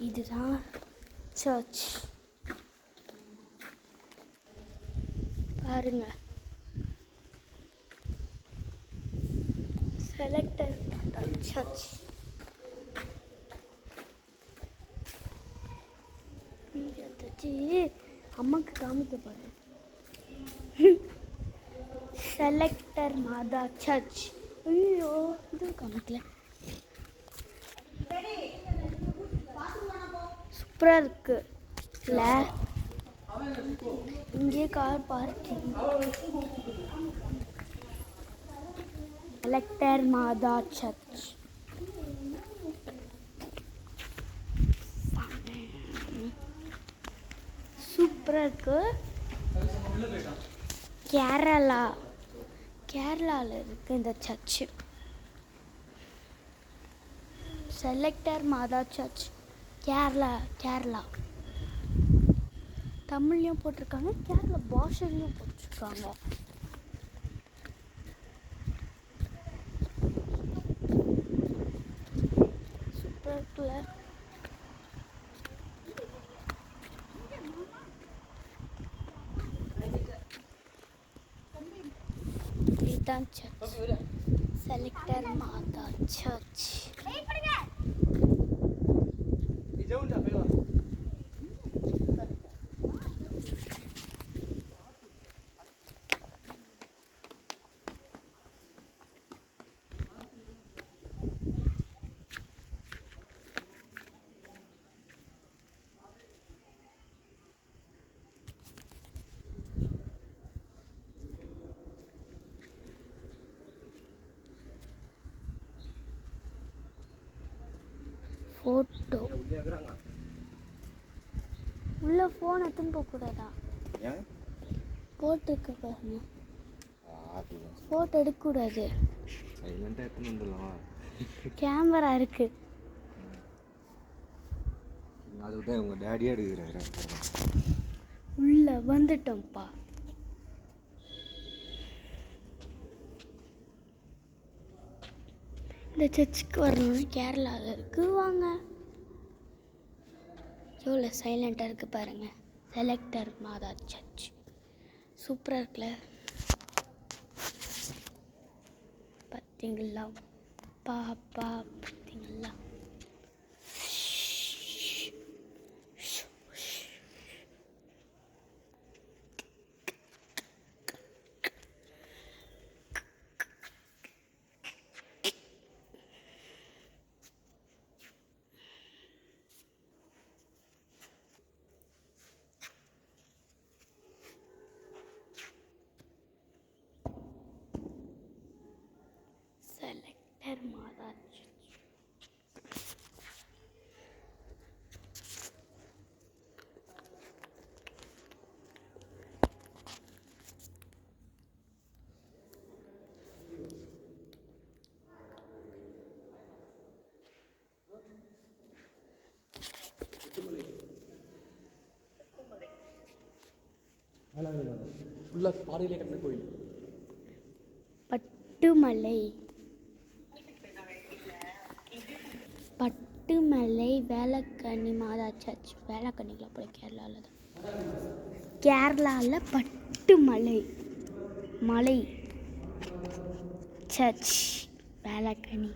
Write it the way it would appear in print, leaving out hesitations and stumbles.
இதுதான் சர்ச் பாருங்க. செலக்டர் சர்ச். அம்மாக்கு காமிக்க போறேன். செலக்டர் மாதா சர்ச். ஐயோ இது காமிக்கல. சூப்பராக இருக்கு இல்ல? இங்கே கார் பார்க்கிங். செலக்டர் மாதா சர்ச். சூப்பராக இருக்கு. கேரளாவில் இருக்கு இந்த சர்ச்சு. செலக்டர் மாதா சர்ச் கேரளா. தமிழ்லையும் போட்டிருக்காங்க, கேரளா பாஷையிலையும் போட்டிருக்காங்க. சூப்பராக இருக்குல்ல? இதுதான் சர்ச். செலக்டர் மாதா சர்ச். ஃபோட்டோ உள்ள ஃபோன் எடுத்துன்னு போகக்கூடாதா? போட்டு இருக்க பாருங்க. ஃபோட்டோ எடுக்கக்கூடாது. கேமரா இருக்கு. அதுதான் உங்க டாடியே எடுக்கிறாரு. உள்ள வந்துட்டோம்ப்பா. இந்த சர்ச்சுக்கு வரணும்னு கேரளாவில் இருக்கு. வாங்க. எவ்வளோ சைலண்டாக இருக்குது பாருங்கள். செலக்டர் மாதா சர்ச் சூப்பராக இருக்குல்ல? பார்த்தீங்களா பாப்பா? பார்த்தீங்களா? செலக்டர் மாதா சர்ச். ஃபுல்லாக பாறையிலே கட்டின கோயில். பட்டுமலை வேளக்கன்னி மாதா சர்ச். வேளக்கன்னியில் போய் கேரளாவில் தான். கேரளாவில் பட்டுமலை மலை சர்ச் வேளக்கன்னி.